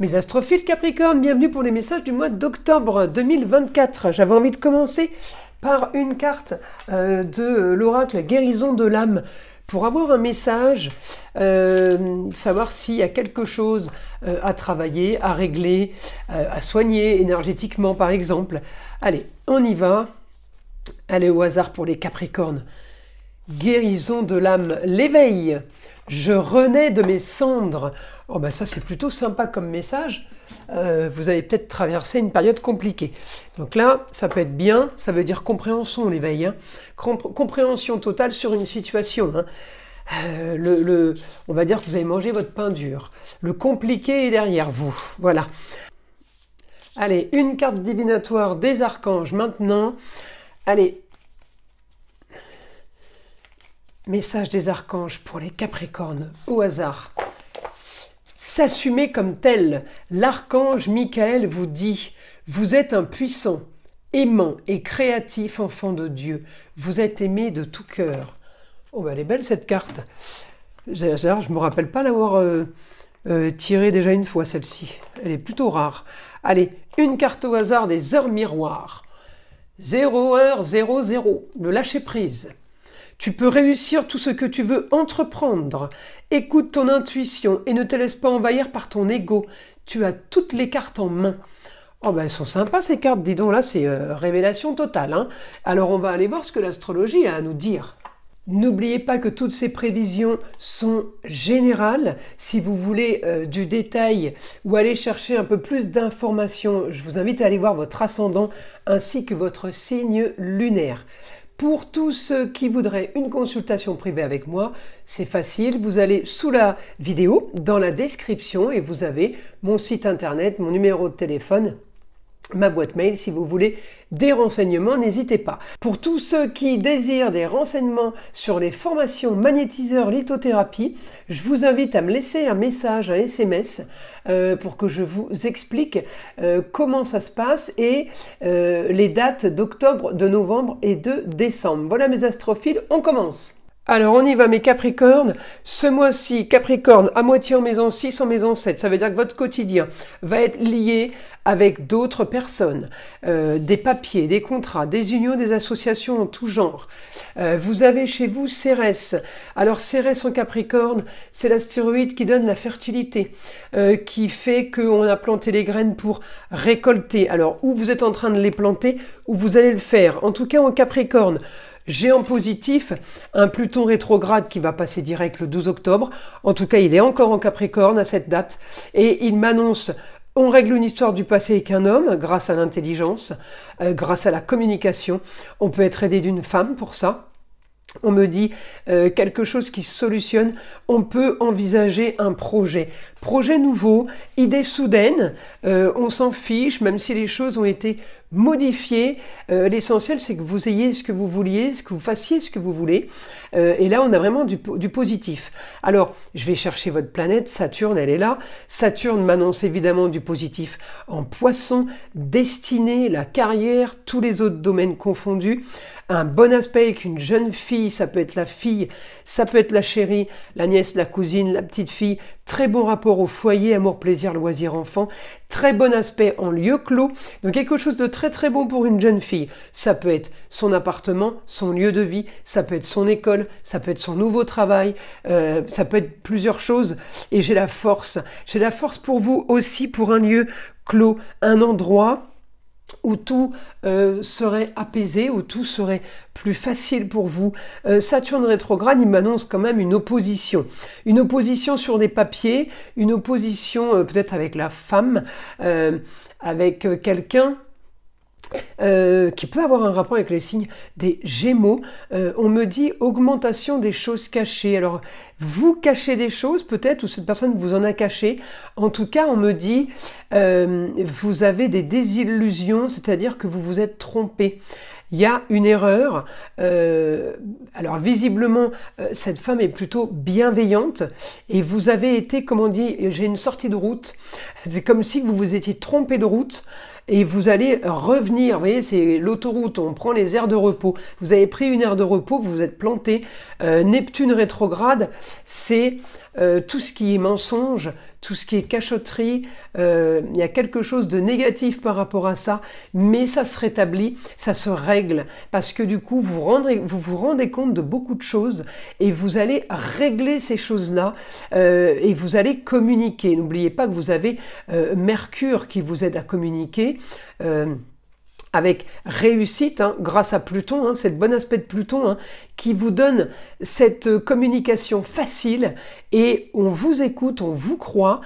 Mes astrophiles Capricorne, bienvenue pour les messages du mois d'octobre 2024. J'avais envie de commencer par une carte de l'oracle Guérison de l'âme pour avoir un message, savoir s'il y a quelque chose à travailler, à régler, à soigner énergétiquement par exemple. Allez, on y va. Allez au hasard pour les Capricornes. Guérison de l'âme, l'éveil. Je renais de mes cendres. Oh ben ça c'est plutôt sympa comme message. Vous avez peut-être traversé une période compliquée. Donc là, ça peut être bien. Ça veut dire compréhension, l'éveil. Hein. Compréhension totale sur une situation. Hein. On va dire que vous avez mangé votre pain dur. Le compliqué est derrière vous. Voilà. Allez, une carte divinatoire des archanges maintenant. Allez. Message des archanges pour les Capricornes, au hasard. S'assumer comme tel. L'archange Michael vous dit, vous êtes un puissant, aimant et créatif enfant de Dieu. Vous êtes aimé de tout cœur. Oh, bah, elle est belle cette carte. Je ne me rappelle pas l'avoir tirée déjà une fois celle-ci. Elle est plutôt rare. Allez, une carte au hasard des heures miroirs. 0h00, le lâcher prise. Tu peux réussir tout ce que tu veux entreprendre. Écoute ton intuition et ne te laisse pas envahir par ton ego. Tu as toutes les cartes en main. Oh ben elles sont sympas ces cartes, dis donc, là c'est révélation totale. Hein. Alors on va aller voir ce que l'astrologie a à nous dire. N'oubliez pas que toutes ces prévisions sont générales. Si vous voulez du détail ou aller chercher un peu plus d'informations, je vous invite à aller voir votre ascendant ainsi que votre signe lunaire. Pour tous ceux qui voudraient une consultation privée avec moi, c'est facile, vous allez sous la vidéo, dans la description, et vous avez mon site internet, mon numéro de téléphone, ma boîte mail. Si vous voulez des renseignements, n'hésitez pas. Pour tous ceux qui désirent des renseignements sur les formations magnétiseurs lithothérapie, je vous invite à me laisser un message, un SMS, pour que je vous explique comment ça se passe et les dates d'octobre, de novembre et de décembre. Voilà mes astrophiles, on commence. Alors on y va mes Capricornes, ce mois-ci Capricorne à moitié en maison 6, en maison 7, ça veut dire que votre quotidien va être lié avec d'autres personnes, des papiers, des contrats, des unions, des associations en tout genre. Vous avez chez vous Cérès. Alors Cérès en Capricorne, c'est l'astéroïde qui donne la fertilité, qui fait qu'on a planté les graines pour récolter. Alors ou vous êtes en train de les planter ou vous allez le faire. En tout cas en Capricorne, j'ai en positif un Pluton rétrograde qui va passer direct le 12 octobre. En tout cas, il est encore en Capricorne à cette date. Et il m'annonce, on règle une histoire du passé avec un homme grâce à l'intelligence, grâce à la communication. On peut être aidé d'une femme pour ça. On me dit quelque chose qui se solutionne, on peut envisager un projet. Projet nouveau, idée soudaine, on s'en fiche, même si les choses ont été modifiées. L'essentiel, c'est que vous ayez ce que vous vouliez, que vous fassiez ce que vous voulez. Et là, on a vraiment du positif. Alors, je vais chercher votre planète, Saturne, elle est là. Saturne m'annonce évidemment du positif en Poisson, destinée, la carrière, tous les autres domaines confondus. Un bon aspect avec une jeune fille, ça peut être la fille, ça peut être la chérie, la nièce, la cousine, la petite fille. Très bon rapport au foyer, amour, plaisir, loisir, enfant. Très bon aspect en lieu clos. Donc quelque chose de très très bon pour une jeune fille. Ça peut être son appartement, son lieu de vie, ça peut être son école, ça peut être son nouveau travail, ça peut être plusieurs choses. Et j'ai la force pour vous aussi pour un lieu clos, un endroit où tout serait apaisé, où tout serait plus facile pour vous. Saturne rétrograde, il m'annonce quand même une opposition. Une opposition sur des papiers, une opposition peut-être avec la femme, avec quelqu'un qui peut avoir un rapport avec les signes des Gémeaux. On me dit augmentation des choses cachées. Alors, vous cachez des choses peut-être, ou cette personne vous en a caché. En tout cas, on me dit vous avez des désillusions, c'est-à-dire que vous vous êtes trompé. Il y a une erreur. Alors visiblement, cette femme est plutôt bienveillante et vous avez été, comme on dit, j'ai une sortie de route. C'est comme si vous vous étiez trompé de route. Et vous allez revenir, vous voyez, c'est l'autoroute, on prend les aires de repos. Vous avez pris une aire de repos, vous vous êtes planté. Neptune rétrograde, c'est tout ce qui est mensonge, tout ce qui est cachotterie, il y a quelque chose de négatif par rapport à ça, mais ça se rétablit, ça se règle, parce que du coup, vous vous rendez compte de beaucoup de choses, et vous allez régler ces choses-là, et vous allez communiquer. N'oubliez pas que vous avez Mercure qui vous aide à communiquer, avec réussite, hein, grâce à Pluton, hein, c'est le bon aspect de Pluton, hein, qui vous donne cette communication facile, et on vous écoute, on vous croit.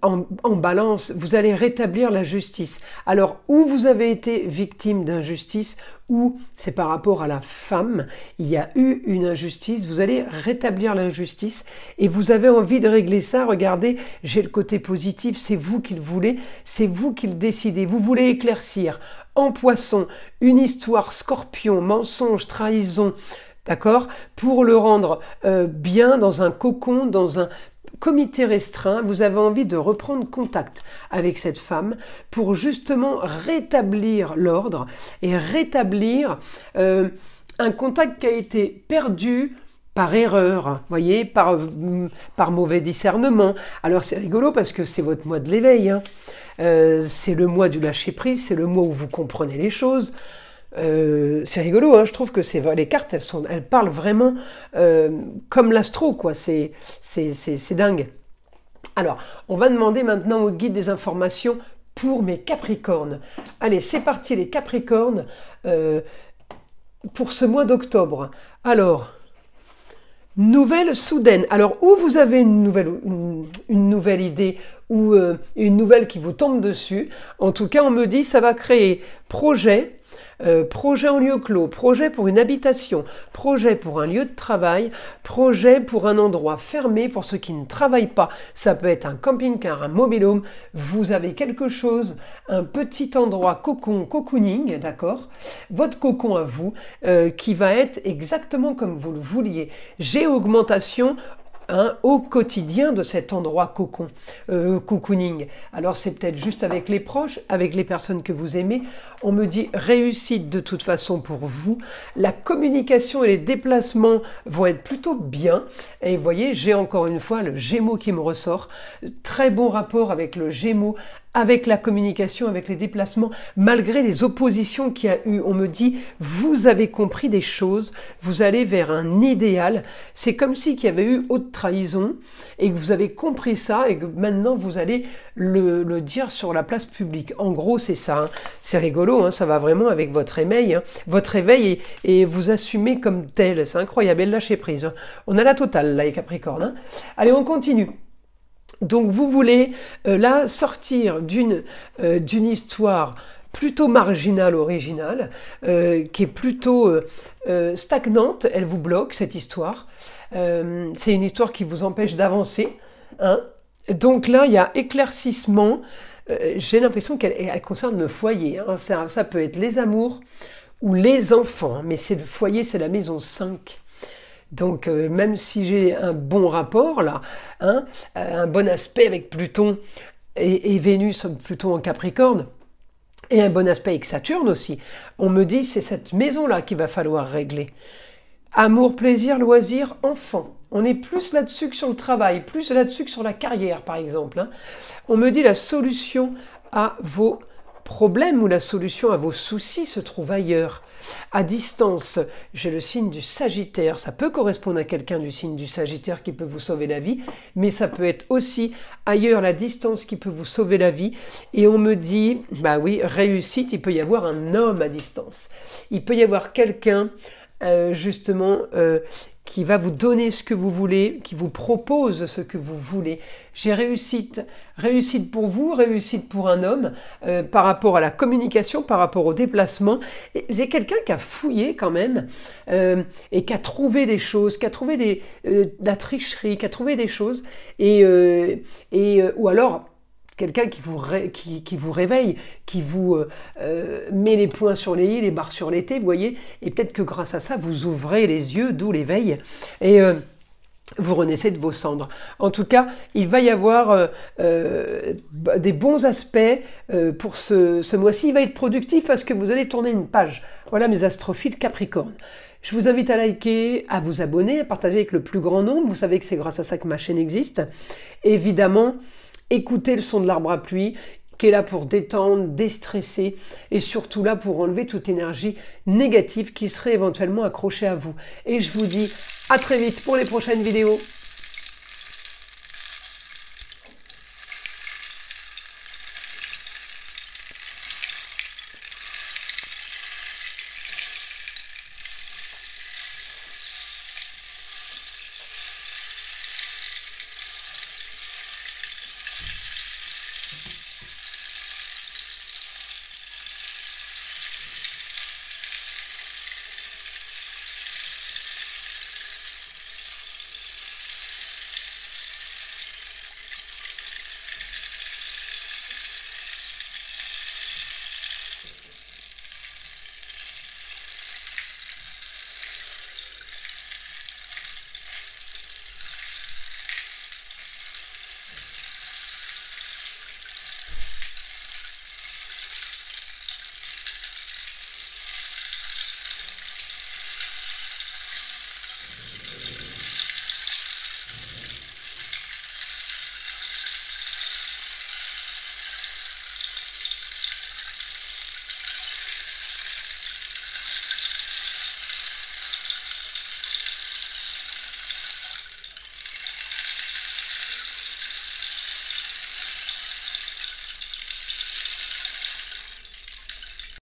En balance, vous allez rétablir la justice. Alors, où vous avez été victime d'injustice, ou c'est par rapport à la femme, il y a eu une injustice, vous allez rétablir l'injustice, et vous avez envie de régler ça. Regardez, j'ai le côté positif, c'est vous qui le voulez, c'est vous qui le décidez, vous voulez éclaircir. En Poisson, une histoire Scorpion, mensonge, trahison, d'accord, pour le rendre bien dans un cocon, dans un comité restreint. Vous avez envie de reprendre contact avec cette femme pour justement rétablir l'ordre et rétablir un contact qui a été perdu par erreur, voyez, par mauvais discernement. Alors c'est rigolo parce que c'est votre mois de l'éveil, hein. C'est le mois du lâcher-prise, c'est le mois où vous comprenez les choses. C'est rigolo, hein, je trouve que les cartes, elles parlent vraiment comme l'astro, quoi. C'est dingue. Alors, on va demander maintenant au guide des informations pour mes Capricornes. Allez, c'est parti les Capricornes pour ce mois d'octobre. Alors, nouvelle soudaine. Alors, où vous avez une nouvelle idée ou une nouvelle qui vous tombe dessus, en tout cas, on me dit ça va créer projet. Projet en lieu clos, projet pour une habitation, projet pour un lieu de travail, projet pour un endroit fermé pour ceux qui ne travaillent pas. Ça peut être un camping-car, un mobil-home. Vous avez quelque chose, un petit endroit cocooning, d'accord? Votre cocon à vous, qui va être exactement comme vous le vouliez. J'ai augmentation au quotidien de cet endroit cocooning. Alors c'est peut-être juste avec les proches, avec les personnes que vous aimez. On me dit réussite de toute façon pour vous. La communication et les déplacements vont être plutôt bien. Et vous voyez, j'ai encore une fois le Gémeaux qui me ressort. Très bon rapport avec le Gémeaux, avec la communication, avec les déplacements, malgré les oppositions qu'il y a eu. On me dit, vous avez compris des choses, vous allez vers un idéal. C'est comme si qu'il y avait eu haute trahison et que vous avez compris ça et que maintenant vous allez le dire sur la place publique. En gros, c'est ça. Hein. C'est rigolo, hein, ça va vraiment avec votre éveil. Hein. Votre éveil et vous assumez comme tel. C'est incroyable, elle lâchez prise. Hein. On a la totale, là, les Capricornes. Hein. Allez, on continue. Donc vous voulez là sortir d'une histoire plutôt marginale, originale, qui est plutôt stagnante, elle vous bloque cette histoire. C'est une histoire qui vous empêche d'avancer. Hein. Donc là, il y a éclaircissement. J'ai l'impression qu'elle concerne le foyer. Hein. Ça peut être les amours ou les enfants, hein. Mais c'est le foyer, c'est la maison 5. Donc, même si j'ai un bon rapport, là, hein, un bon aspect avec Pluton et Vénus, Pluton en Capricorne, et un bon aspect avec Saturne aussi, on me dit c'est cette maison-là qu'il va falloir régler. Amour, plaisir, loisir, enfant. On est plus là-dessus que sur le travail, plus là-dessus que sur la carrière, par exemple. Hein. On me dit la solution à vos problème ou la solution à vos soucis se trouve ailleurs. À distance, j'ai le signe du Sagittaire. Ça peut correspondre à quelqu'un du signe du Sagittaire qui peut vous sauver la vie, mais ça peut être aussi ailleurs la distance qui peut vous sauver la vie. Et on me dit, bah oui, réussite, il peut y avoir un homme à distance. Il peut y avoir quelqu'un, justement, qui va vous donner ce que vous voulez, qui vous propose ce que vous voulez. J'ai réussite pour vous, réussite pour un homme, par rapport à la communication, par rapport au déplacement. C'est quelqu'un qui a fouillé quand même, et qui a trouvé des choses, qui a trouvé de la tricherie, qui a trouvé des choses, ou alors quelqu'un qui vous réveille, qui vous met les points sur les i, les barres sur les t, vous voyez, et peut-être que grâce à ça, vous ouvrez les yeux, d'où l'éveil, et vous renaissez de vos cendres. En tout cas, il va y avoir des bons aspects pour ce mois-ci. Il va être productif parce que vous allez tourner une page. Voilà mes astrophiles Capricorne. Je vous invite à liker, à vous abonner, à partager avec le plus grand nombre. Vous savez que c'est grâce à ça que ma chaîne existe. Et évidemment, écoutez le son de l'arbre à pluie, qui est là pour détendre, déstresser et surtout là pour enlever toute énergie négative qui serait éventuellement accrochée à vous. Et je vous dis à très vite pour les prochaines vidéos.